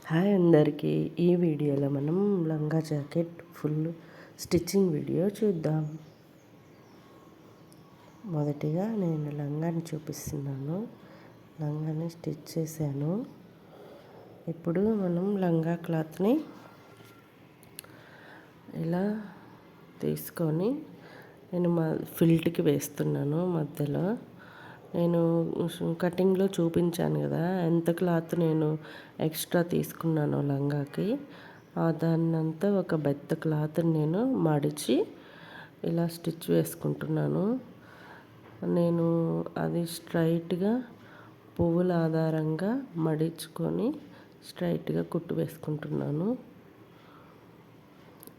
Hi అందరికీ. ఈ వీడియోలో మనం లంగా జాకెట్ ఫుల్ స్టిచ్చింగ్ వీడియో చూద్దాం. మొదటిగా నేను లంగాని చూపిస్తున్నాను. లంగాని స్టిచ్ చేశాను. ఇప్పుడు మనం లంగా క్లాత్ని ఇలా తీసుకొని నేను ఫిల్ట్కి వేస్తున్నాను. మధ్యలో నేను కటింగ్లో చూపించాను కదా ఎంత క్లాత్ నేను ఎక్స్ట్రా తీసుకున్నాను లంగాకి. దాన్నంతా ఒక బెత్త క్లాత్ నేను మడిచి ఇలా స్టిచ్ వేసుకుంటున్నాను. నేను అది స్ట్రైట్గా పువ్వుల ఆధారంగా మడించుకొని స్ట్రైట్గా కుట్టు వేసుకుంటున్నాను.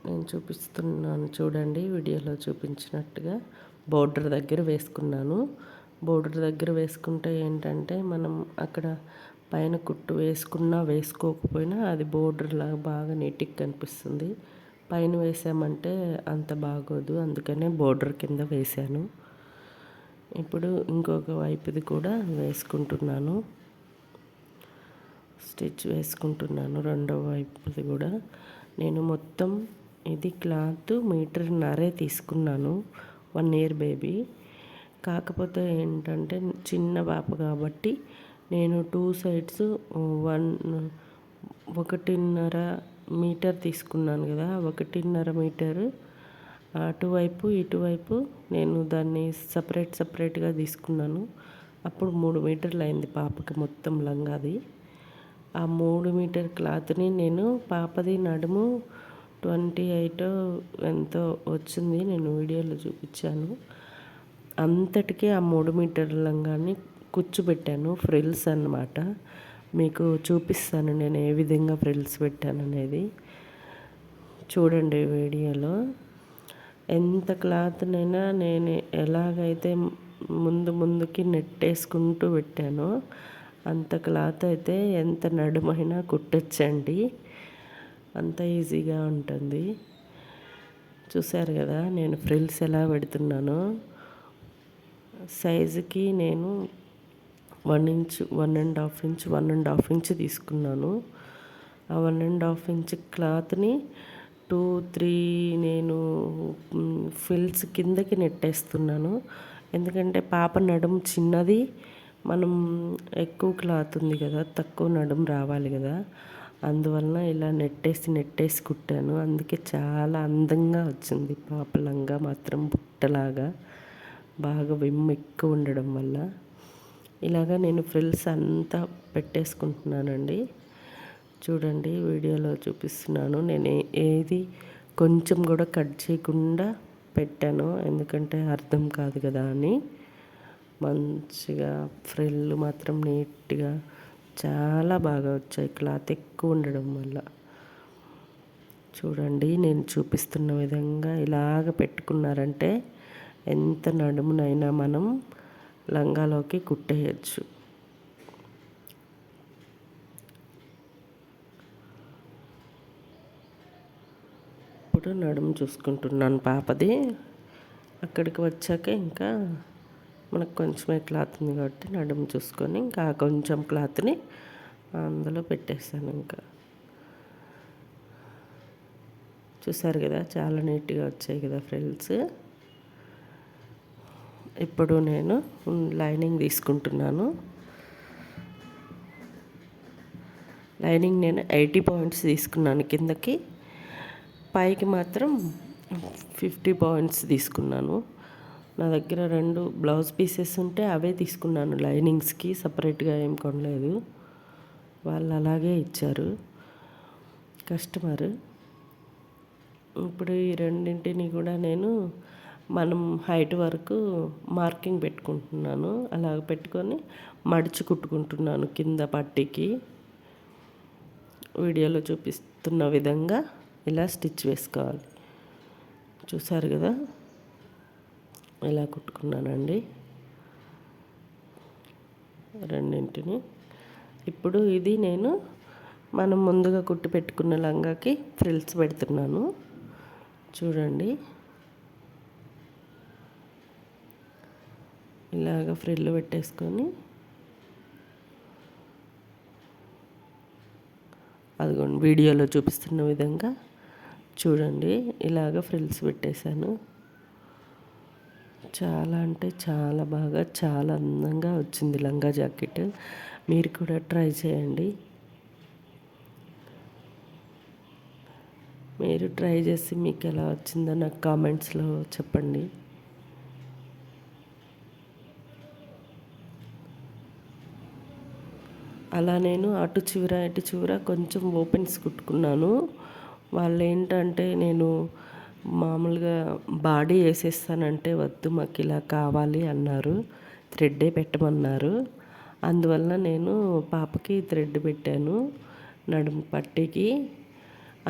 నేను చూపిస్తున్నాను చూడండి, వీడియోలో చూపించినట్టుగా బోర్డర్ దగ్గర వేసుకున్నాను. బోర్డర్ దగ్గర వేసుకుంటే ఏంటంటే మనం అక్కడ పైన కుట్టు వేసుకున్నా వేసుకోకపోయినా అది బోర్డర్ లాగా బాగా నీట్గా కనిపిస్తుంది. పైన వేసామంటే అంత బాగోదు, అందుకనే బోర్డర్ కింద వేసాను. ఇప్పుడు ఇంకొక వైపుది కూడా వేసుకుంటున్నాను, స్టిచ్ వేసుకుంటున్నాను. రెండవ వైపుది కూడా నేను మొత్తం ఇది క్లాత్ 1.5 మీటర్ తీసుకున్నాను. 1 ఇయర్ బేబీ. కాకపోతే ఏంటంటే చిన్న పాప కాబట్టి నేను 2 సైడ్స్ 1.5 మీటర్ తీసుకున్నాను కదా. 1.5 మీటర్ అటువైపు ఇటువైపు నేను దాన్ని సపరేట్గా తీసుకున్నాను. అప్పుడు 3 మీటర్లు అయింది పాపకి మొత్తం లంగాది. ఆ 3 మీటర్ క్లాత్ని నేను పాపది నడుము 28 ఎంతో వచ్చింది, నేను వీడియోలో చూపించాను. అంతటికీ ఆ 3 మీటర్ల లంగాన్ని కుచ్చుపెట్టాను. ఫ్రిల్స్ అన్నమాట. మీకు చూపిస్తాను నేను ఏ విధంగా ఫ్రిల్స్ పెట్టాను అనేది. చూడండి వీడియోలో. ఎంత క్లాత్నైనా నేను ఎలాగైతే ముందుకి నెట్టేసుకుంటూ పెట్టానో అంత క్లాత్ అయితే ఎంత నడుమైనా కుట్టచ్చండి. అంత ఈజీగా ఉంటుంది. చూసారు కదా నేను ఫ్రిల్స్ ఎలా పెడుతున్నానో. సైజుకి నేను 1 ఇంచ్, 1.5 ఇంచ్ తీసుకున్నాను. ఆ 1.5 ఇంచ్ క్లాత్ని 2-3 నేను ఫిల్స్ కిందకి నెట్టేస్తున్నాను. ఎందుకంటే పాప నడుము చిన్నది, మనం ఎక్కువ క్లాత్ ఉంది కదా, తక్కువ నడుము రావాలి కదా, అందువలన ఇలా నెట్టేసి కుట్టాను. అందుకే చాలా అందంగా వచ్చింది పాప లంగా మాత్రం, బుట్టలాగా బాగా విమ్ ఎక్కువ ఉండడం వల్ల. ఇలాగా నేను ఫ్రిల్స్ అంతా పెట్టేసుకుంటున్నానండి. చూడండి వీడియోలో చూపిస్తున్నాను. నేను ఏది కొంచెం కూడా కట్ చేయకుండా పెట్టాను, ఎందుకంటే అర్థం కాదు కదా అని. మంచిగా ఫ్రిల్ మాత్రం నీట్గా చాలా బాగా వచ్చాయి, క్లాత్ ఎక్కువ ఉండడం వల్ల. చూడండి నేను చూపిస్తున్న విధంగా ఇలాగ పెట్టుకున్నారంటే ఎంత నడుమునైనా మనం లంగాలోకి కుట్టేయచ్చు. ఇప్పుడు నడుము చూసుకుంటున్నాను పాపది. అక్కడికి వచ్చాక ఇంకా మనకు కొంచెమే క్లాత్ ఉంది కాబట్టి నడుము చూసుకొని ఇంకా కొంచెం క్లాత్ని అందులో పెట్టేస్తాను. ఇంకా చూసారు కదా చాలా నీట్గా వచ్చాయి కదా ఫ్రిల్స్. ఇప్పుడు నేను లైనింగ్ తీసుకుంటున్నాను. లైనింగ్ నేను 80 పాయింట్స్ తీసుకున్నాను కిందకి, పైకి మాత్రం 50 పాయింట్స్ తీసుకున్నాను. నా దగ్గర 2 బ్లౌజ్ పీసెస్ ఉంటే అవే తీసుకున్నాను లైనింగ్స్కి, సపరేట్గా ఏం కొనలేదు. వాళ్ళు అలాగే ఇచ్చారు కస్టమర్. ఇప్పుడు ఈ రెండింటిని కూడా నేను మనం హైట్ వరకు మార్కింగ్ పెట్టుకుంటున్నాను. అలా పెట్టుకొని మడిచి కుట్టుకుంటున్నాను కింద పట్టీకి. వీడియోలో చూపిస్తున్న విధంగా ఇలా స్టిచ్ వేసుకోవాలి. చూసారు కదా ఇలా కుట్టుకున్నానండి రెండింటిని. ఇప్పుడు ఇది నేను మనం ముందుగా కుట్టి పెట్టుకున్న లంగాకి ఫ్రిల్స్ పెడుతున్నాను. చూడండి ఇలాగ ఫ్రిల్ పెట్టేసుకొని అదిగోండి వీడియోలో చూపిస్తున్న విధంగా చూడండి, ఇలాగ ఫ్రిల్స్ పెట్టేశాను. చాలా అంటే చాలా బాగా, చాలా అందంగా వచ్చింది లంగా జాకెట్. మీరు కూడా ట్రై చేయండి. మీరు ట్రై చేసి మీకు ఎలా వచ్చిందో నాకు కామెంట్స్లో చెప్పండి. అలా నేను అటు చివర ఇటు చివర కొంచెం ఓపెన్స్ కుట్టుకున్నాను. వాళ్ళు ఏంటంటే నేను మామూలుగా బాడీ వేసేస్తానంటే వద్దు, మాకు ఇలా కావాలి అన్నారు, థ్రెడ్డే పెట్టమన్నారు. అందువల్ల నేను పాపకి థ్రెడ్ పెట్టాను నడుము పట్టీకి.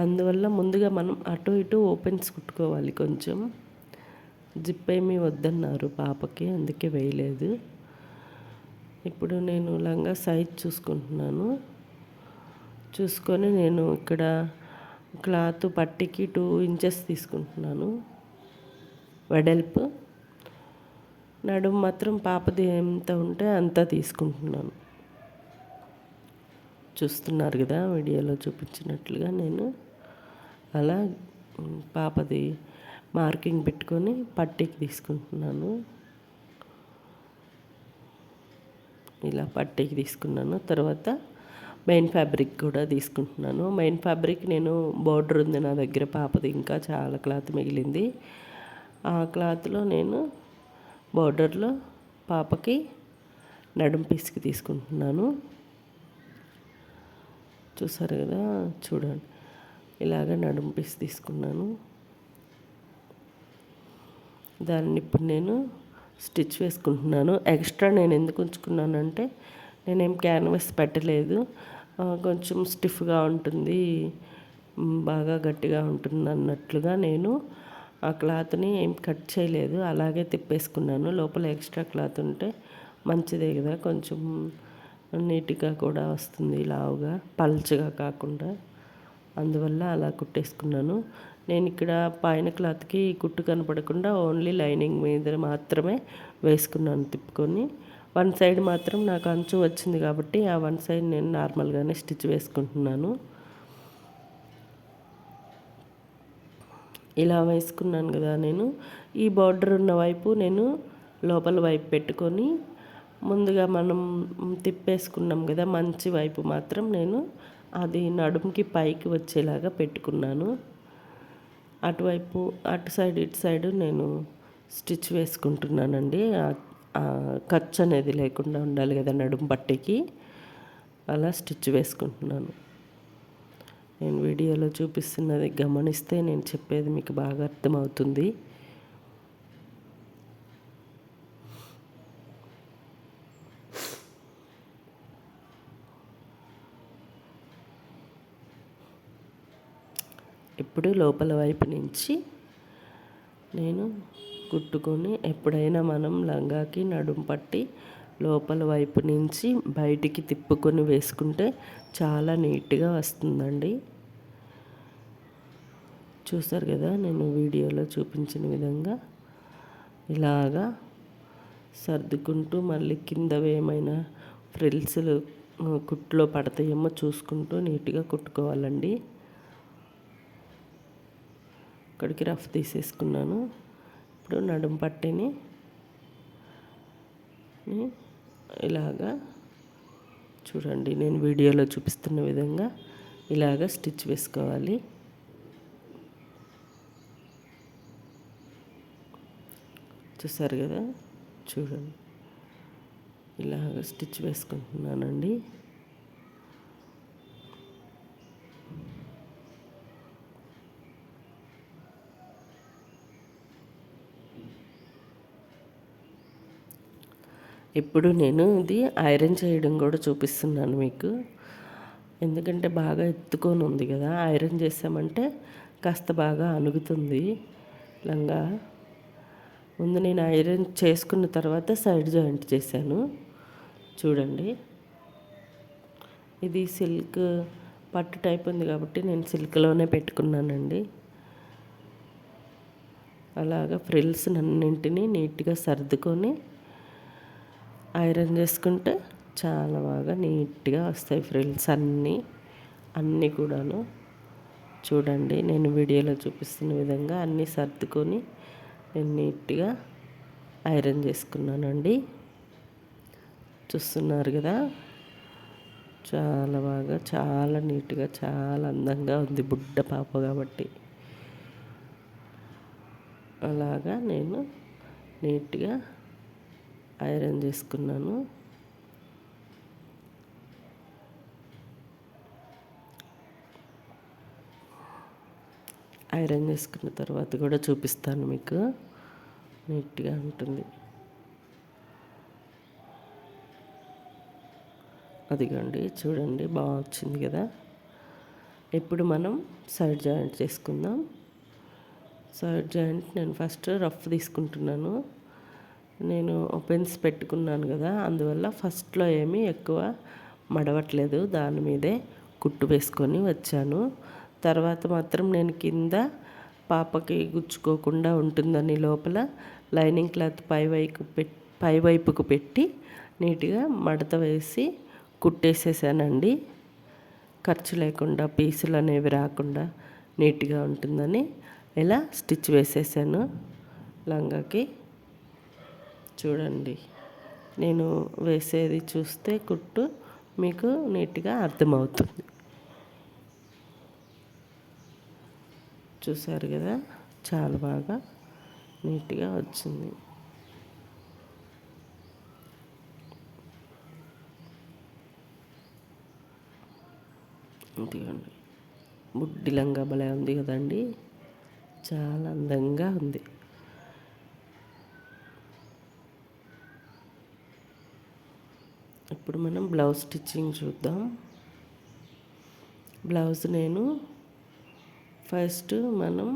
అందువల్ల ముందుగా మనం అటు ఇటు ఓపెన్స్ కుట్టుకోవాలి. కొంచెం జిప్ ఏమీ వద్దన్నారు పాపకి, అందుకే వేయలేదు. ఇప్పుడు నేను లంగా సైజ్ చూసుకుంటున్నాను. చూసుకొని నేను ఇక్కడ క్లాత్ పట్టీకి 2 ఇంచెస్ తీసుకుంటున్నాను వెడల్పు. నడుము మాత్రం పాపది ఎంత ఉంటే అంత తీసుకుంటున్నాను. చూస్తున్నారు కదా వీడియోలో చూపించినట్లుగా నేను అలా పాపది మార్కింగ్ పెట్టుకొని పట్టీకి తీసుకుంటున్నాను. ఇలా పట్టీకి తీసుకున్నాను. తర్వాత మెయిన్ ఫ్యాబ్రిక్ కూడా తీసుకుంటున్నాను. మెయిన్ ఫ్యాబ్రిక్ నేను బోర్డర్ ఉంది నా దగ్గర పాపది, ఇంకా చాలా క్లాత్ మిగిలింది. ఆ క్లాత్లో నేను బోర్డర్లో పాపకి నడుం పీస్కి తీసుకుంటున్నాను. చూసారు కదా, చూడండి ఇలాగ నడుం పీస్ తీసుకున్నాను. దాన్ని ఇప్పుడు నేను స్టిచ్ వేసుకుంటున్నాను. ఎక్స్ట్రా నేను ఎందుకు ఉంచుకున్నానంటే నేనేం క్యాన్వాస్ పెట్టలేదు. కొంచెం స్టిఫ్గా ఉంటుంది, బాగా గట్టిగా ఉంటుంది అన్నట్లుగా నేను ఆ క్లాత్ని ఏం కట్ చేయలేదు, అలాగే తిప్పేసుకున్నాను. లోపల ఎక్స్ట్రా క్లాత్ ఉంటే మంచిదే కదా, కొంచెం నీట్గా కూడా వస్తుంది, లావుగా పల్చగా కాకుండా. అందువల్ల అలా కుట్టేసుకున్నాను. నేను ఇక్కడ పైన క్లాత్కి కుట్టు కనపడకుండా ఓన్లీ లైనింగ్ మీద మాత్రమే వేసుకున్నాను తిప్పుకొని. వన్ సైడ్ మాత్రం నాకు అంచు వచ్చింది కాబట్టి ఆ వన్ సైడ్ నేను నార్మల్గానే స్టిచ్ వేసుకుంటున్నాను. ఇలా వేసుకున్నాను కదా, నేను ఈ బార్డర్ ఉన్న వైపు నేను లోపల వైపు పెట్టుకొని ముందుగా మనం తిప్పేసుకున్నాం కదా మంచి వైపు మాత్రం నేను అది నడుముకి పైకి వచ్చేలాగా పెట్టుకున్నాను. అటువైపు అటు సైడ్ ఇటు సైడ్ నేను స్టిచ్ వేసుకుంటున్నానండి. ఖర్చు అనేది లేకుండా ఉండాలి కదా నడుము పట్టీకి, అలా స్టిచ్ వేసుకుంటున్నాను. నేను వీడియోలో చూపిస్తున్నది గమనిస్తే నేను చెప్పేది మీకు బాగా అర్థమవుతుంది. ఇప్పుడు లోపల వైపు నుంచి నేను కుట్టుకొని, ఎప్పుడైనా మనం లంగాకి నడుం పట్టి లోపల వైపు నుంచి బయటికి తిప్పుకొని వేసుకుంటే చాలా నీట్గా వస్తుందండి. చూసారు కదా, నేను వీడియోలో చూపించిన విధంగా ఇలాగా సర్దుకుంటూ మళ్ళీ కిందవి ఏమైనా ఫ్రిల్స్లు కుట్లో పడతాయేమో చూసుకుంటూ నీట్గా కుట్టుకోవాలండి. ఇక్కడికి రఫ్ తీసేసుకున్నాను. ఇప్పుడు నడుం పట్టీని ఇలాగా చూడండి, నేను వీడియోలో చూపిస్తున్న విధంగా ఇలాగ స్టిచ్ వేసుకోవాలి. చూసారు కదా, చూడండి ఇలాగ స్టిచ్ వేసుకుంటున్నానండి. ఇప్పుడు నేను ఇది ఐరన్ చేయడం కూడా చూపిస్తున్నాను మీకు. ఎందుకంటే బాగా ఎత్తుకొని ఉంది కదా, ఐరన్ చేసామంటే కాస్త బాగా అణుగుతుంది లంగా. ముందు నేను ఐరన్ చేసుకున్న తర్వాత సైడ్ జాయింట్ చేశాను. చూడండి, ఇది సిల్క్ పట్టు టైప్ ఉంది కాబట్టి నేను సిల్క్లోనే పెట్టుకున్నానండి. అలాగా ఫ్రిల్స్ అన్నింటినీ నీట్గా సర్దుకొని ఐరన్ చేసుకుంటే చాలా బాగా నీట్గా వస్తాయి ఫ్రిల్స్ అన్నీ. అన్నీ కూడాను చూడండి, నేను వీడియోలో చూపిస్తున్న విధంగా అన్నీ సర్దుకొని నేను నీట్గా ఐరన్ చేసుకున్నానండి. చూస్తున్నారు కదా, చాలా బాగా, చాలా నీట్గా, చాలా అందంగా ఉంది బుడ్డ పాప కాబట్టి. అలాగా నేను నీట్గా ఐరన్ చేసుకున్నాను. ఐరన్ చేసుకున్న తర్వాత కూడా చూపిస్తాను మీకు. నీట్గా ఉంటుంది. అదిగోండి చూడండి, బాగా వచ్చింది కదా. ఇప్పుడు మనం సైడ్ జాయింట్ చేసుకుందాం. సైడ్ జాయింట్ నేను ఫస్ట్ రఫ్ తీసుకుంటున్నాను. నేను పెన్స్ పెట్టుకున్నాను కదా, అందువల్ల ఫస్ట్లో ఏమీ ఎక్కువ మడవట్లేదు, దాని మీదే కుట్టు వేసుకొని వచ్చాను. తర్వాత మాత్రం నేను కింద పాపకి గుచ్చుకోకుండా ఉంటుందని లోపల లైనింగ్ క్లాత్ పైవైపుకు పెట్టి నీట్గా మడత వేసి కుట్టేసేసానండి. ఖర్చు లేకుండా, పీసులు అనేవి రాకుండా నీట్గా ఉంటుందని ఇలా స్టిచ్ వేసేసాను లంగాకి. చూడండి, నేను వేసేది చూస్తే కుట్టు మీకు నీట్గా అర్థమవుతుంది. చూసారు కదా, చాలా బాగా నీట్గా వచ్చింది. ఇదిగోండి, బుడ్డి లంగా భలే ఉంది కదండి, చాలా అందంగా ఉంది. ఇప్పుడు మనం బ్లౌజ్ స్టిచ్చింగ్ చూద్దాం. బ్లౌజ్ నేను ఫస్ట్ మనం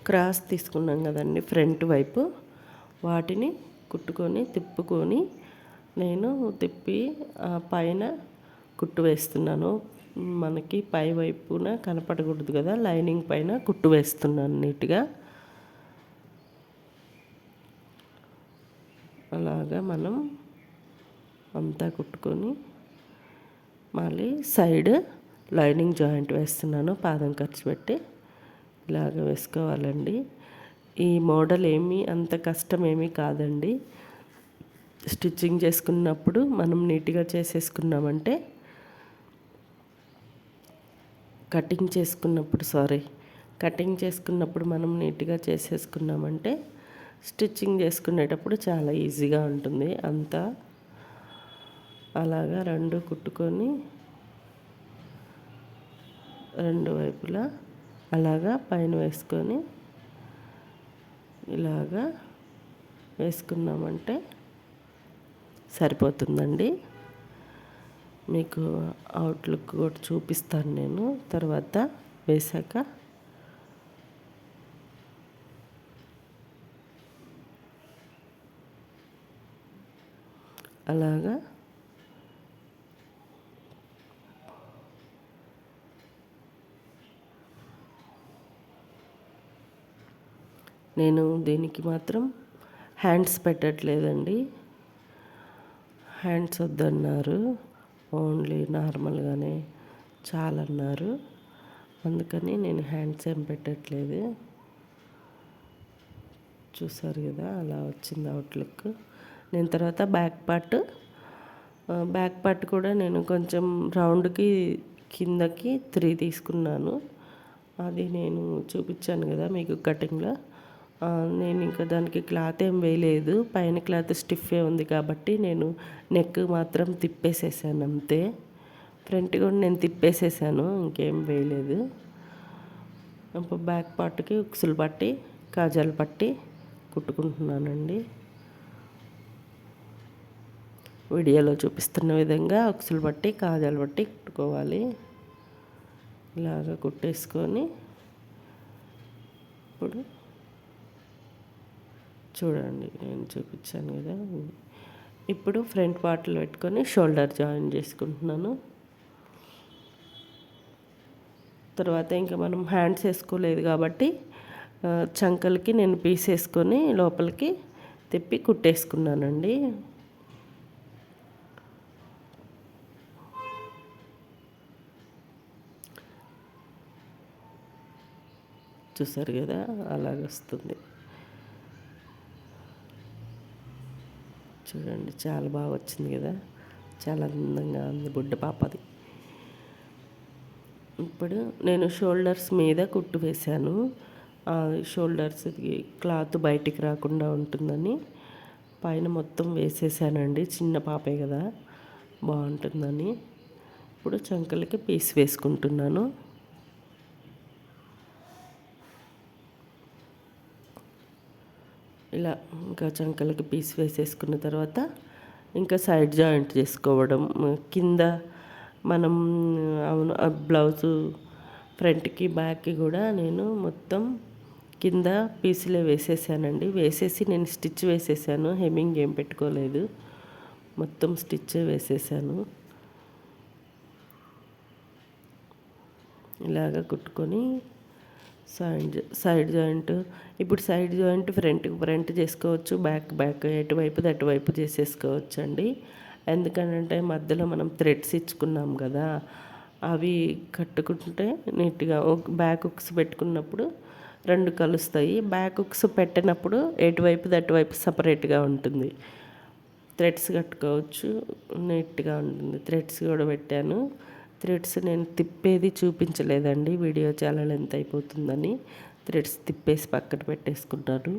క్రాస్ తీసుకున్నాం కదండి ఫ్రంట్ వైపు, వాటిని కుట్టుకొని తిప్పుకొని నేను తిప్పి పైన కుట్టు వేస్తున్నాను. మనకి పై వైపున కనపడకూడదు కదా, లైనింగ్ పైన కుట్టు వేస్తున్నాను నీట్గా. అలాగా మనం అంతా కుట్టుకొని మళ్ళీ సైడ్ లైనింగ్ జాయింట్ వేస్తున్నాను, పాదం ఖర్చు పెట్టి ఇలాగ వేసుకోవాలండి. ఈ మోడల్ ఏమీ అంత కష్టం ఏమీ కాదండి. స్టిచ్చింగ్ చేసుకున్నప్పుడు మనం నీట్గా చేసేసుకున్నామంటే, కటింగ్ చేసుకున్నప్పుడు మనం నీట్గా చేసేసుకున్నామంటే స్టిచ్చింగ్ చేసుకునేటప్పుడు చాలా ఈజీగా ఉంటుంది అంతా. అలాగా రెండు కుట్టుకొని రెండు వైపులా అలాగా పైన వేసుకొని ఇలాగా వేసుకున్నామంటే సరిపోతుందండి. మీకు అవుట్లుక్ కూడా చూపిస్తాను నేను తర్వాత వేసాక. అలాగా నేను దీనికి మాత్రం హ్యాండ్స్ పెట్టట్లేదండి. హ్యాండ్స్ వద్దన్నారు, ఓన్లీ నార్మల్గానే చాలన్నారు. అందుకని నేను హ్యాండ్స్ ఏం పెట్టట్లేదు. చూసారు కదా, అలా వచ్చింది అవుట్లుక్. నేను తర్వాత బ్యాక్ పార్ట్ కూడా నేను కొంచెం రౌండ్కి కిందకి 3 తీసుకున్నాను. అది నేను చూపించాను కదా మీకు కటింగ్లో. నేను ఇంకా దానికి క్లాత్ ఏం వేయలేదు, పైన క్లాత్ స్టిఫే ఉంది కాబట్టి నేను నెక్ మాత్రం తిప్పేసేసాను అంతే. ఫ్రంట్ కూడా నేను తిప్పేసేసాను, ఇంకేం వేయలేదు. ఇప్పుడు బ్యాక్ పార్ట్కి ఉక్సులు పట్టి కాజాలు పట్టి కుట్టుకుంటున్నానండి. వీడియోలో చూపిస్తున్న విధంగా ఉక్సులు పట్టి కాజాలు పట్టి కుట్టుకోవాలి. ఇలాగ కుట్టేసుకొని ఇప్పుడు చూడండి, నేను చూపించాను కదా. ఇప్పుడు ఫ్రంట్ పార్ట్లు పెట్టుకొని షోల్డర్ జాయిన్ చేసుకుంటున్నాను. తర్వాత ఇంకా మనం హ్యాండ్స్ వేసుకోలేదు కాబట్టి చంకలకి నేను పీస్ వేసుకొని లోపలికి తిప్పి కుట్టేసుకున్నానండి. చూసారు కదా, అలాగొస్తుంది. చూడండి చాలా బాగా వచ్చింది కదా, చాలా అందంగా ఉంది బుడ్డ పాపది. ఇప్పుడు నేను షోల్డర్స్ మీద కుట్టు వేశాను. షోల్డర్స్కి క్లాత్ బయటికి రాకుండా ఉంటుందని పైన మొత్తం వేసేసానండి. చిన్న పాపే కదా, బాగుంటుందని. ఇప్పుడు చంకలకి పీస్ వేసుకుంటున్నాను. ఇలా ఇంకా చంకలకి పీస్ వేసేసుకున్న తర్వాత ఇంకా సైడ్ జాయింట్ చేసుకోవడం. కింద మనం బ్లౌజు ఫ్రంట్కి బ్యాక్కి కూడా నేను మొత్తం కింద పీసులే వేసేసానండి. వేసేసి నేను స్టిచ్ వేసేసాను, హెమ్మింగ్ ఏం పెట్టుకోలేదు, మొత్తం స్టిచ్ వేసేసాను. ఇలాగ కుట్టుకొని సైడ్ జాయింట్, ఇప్పుడు సైడ్ జాయింట్ ఫ్రంట్ చేసుకోవచ్చు, బ్యాక్ ఎటువైపుది అటువైపు చేసేసుకోవచ్చు అండి. ఎందుకంటే మధ్యలో మనం థ్రెడ్స్ ఇచ్చుకున్నాం కదా, అవి కట్టుకుంటే నీట్గా బ్యాక్ హుక్స్ పెట్టుకున్నప్పుడు రెండు కలుస్తాయి. బ్యాక్ హుక్స్ పెట్టినప్పుడు ఎటువైపుది అటువైపు సపరేట్గా ఉంటుంది. థ్రెడ్స్ కట్టుకోవచ్చు, నీట్గా ఉంటుంది. థ్రెడ్స్ కూడా పెట్టాను. థ్రెడ్స్ నేను తిప్పేది చూపించలేదండి, వీడియో చాలా లెంత్ అయిపోతుందని థ్రెడ్స్ తిప్పేసి పక్కన పెట్టేసుకున్నాను.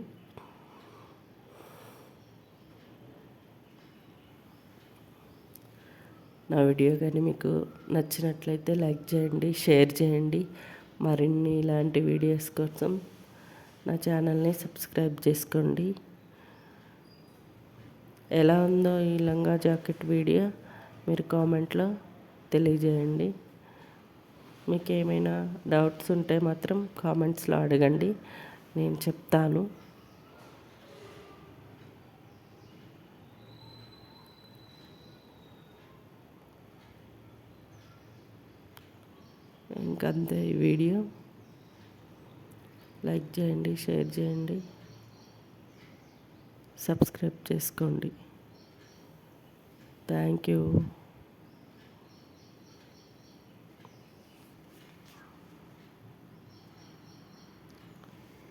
నా వీడియో కానీ మీకు నచ్చినట్లయితే లైక్ చేయండి, షేర్ చేయండి. మరిన్ని ఇలాంటి వీడియోస్ కోసం నా ఛానల్ని సబ్స్క్రైబ్ చేసుకోండి. ఎలా ఉందో ఈ లంగా జాకెట్ వీడియో మీరు కామెంట్లో తెలియజేయండి. మీకు ఏమైనా డౌట్స్ ఉంటే మాత్రం కామెంట్స్లో అడగండి, నేను చెప్తాను. ఇంకంతే ఈ వీడియో. లైక్ చేయండి, షేర్ చేయండి, సబ్స్క్రైబ్ చేసుకోండి. Thank you.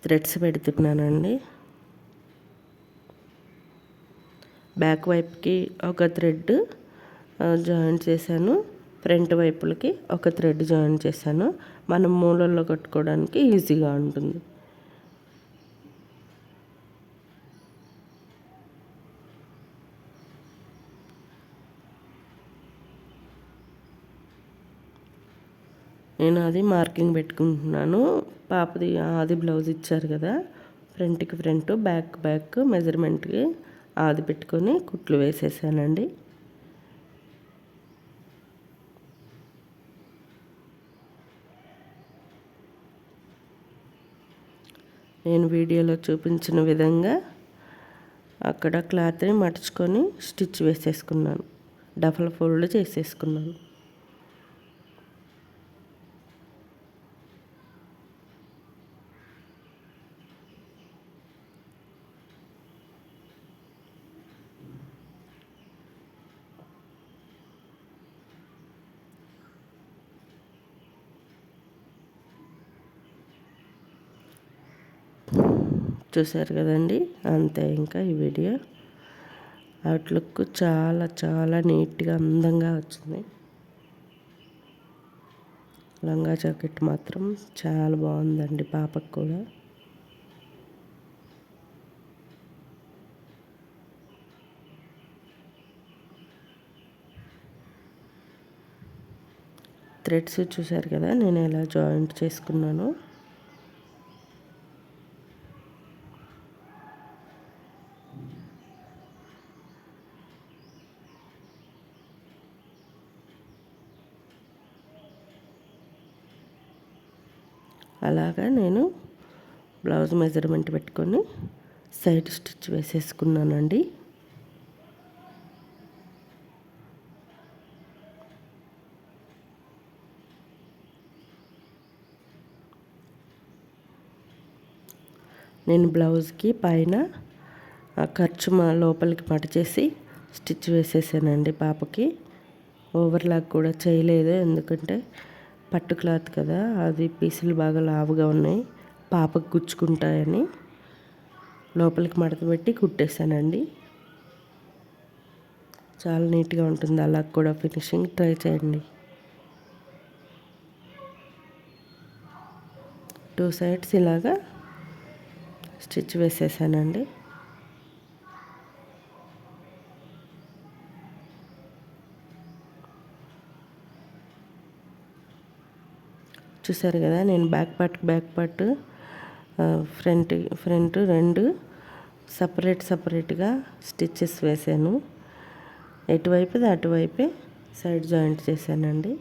థ్రెడ్స్ పెడుతున్నానండి. బ్యాక్ వైపుకి ఒక థ్రెడ్ జాయిన్ చేశాను, ఫ్రంట్ వైపులకి ఒక థ్రెడ్ జాయిన్ చేశాను. మనం మూలల్లో కట్టుకోవడానికి ఈజీగా ఉంటుంది. నేను అది మార్కింగ్ పెట్టుకుంటున్నాను. పాపది ఆది బ్లౌజ్ ఇచ్చారు కదా, ఫ్రంట్కి ఫ్రంట్, బ్యాక్ మెజర్మెంట్కి ఆది పెట్టుకొని కుట్లు వేసేసానండి. నేను వీడియోలో చూపించిన విధంగా అక్కడ క్లాత్ని మడుచుకొని స్టిచ్ వేసేసుకున్నాను, డబల్ ఫోల్డ్ చేసేసుకున్నాను. చూసారు కదండి, అంతే. ఇంకా ఈ వీడియో అవుట్లుక్ చాలా చాలా నీట్గా అందంగా వచ్చింది. లంగా జాకెట్ మాత్రం చాలా బాగుందండి పాపకు కూడా. థ్రెడ్స్ చూసారు కదా నేను ఎలా జాయింట్ చేసుకున్నాను. అలాగా నేను బ్లౌజ్ మెజర్మెంట్ పెట్టుకొని సైడ్ స్టిచ్ వేసేసుకున్నానండి. నేను బ్లౌజ్కి పైన ఖర్చు లోపలికి మడిచేసి స్టిచ్ వేసేసానండి పాపకి. ఓవర్లాక్ కూడా చేయలేదు, ఎందుకంటే పట్టు క్లాత్ కదా, అది పీసులు బాగా లావుగా ఉన్నాయి, పాపకు గుచ్చుకుంటాయని లోపలికి మడత పెట్టి కుట్టేశానండి. చాలా నీట్గా ఉంటుంది. అలా కూడా ఫినిషింగ్ ట్రై చేయండి. 2 సైడ్స్ ఇలాగా స్టిచ్ వేసేసానండి. చూసారు కదా, నేను బ్యాక్ పార్ట్ ఫ్రంట్ 2 సపరేట్గా స్టిచ్చెస్ వేసాను. ఎటువైపుది అటువైపే సైడ్ జాయింట్ చేశానండి.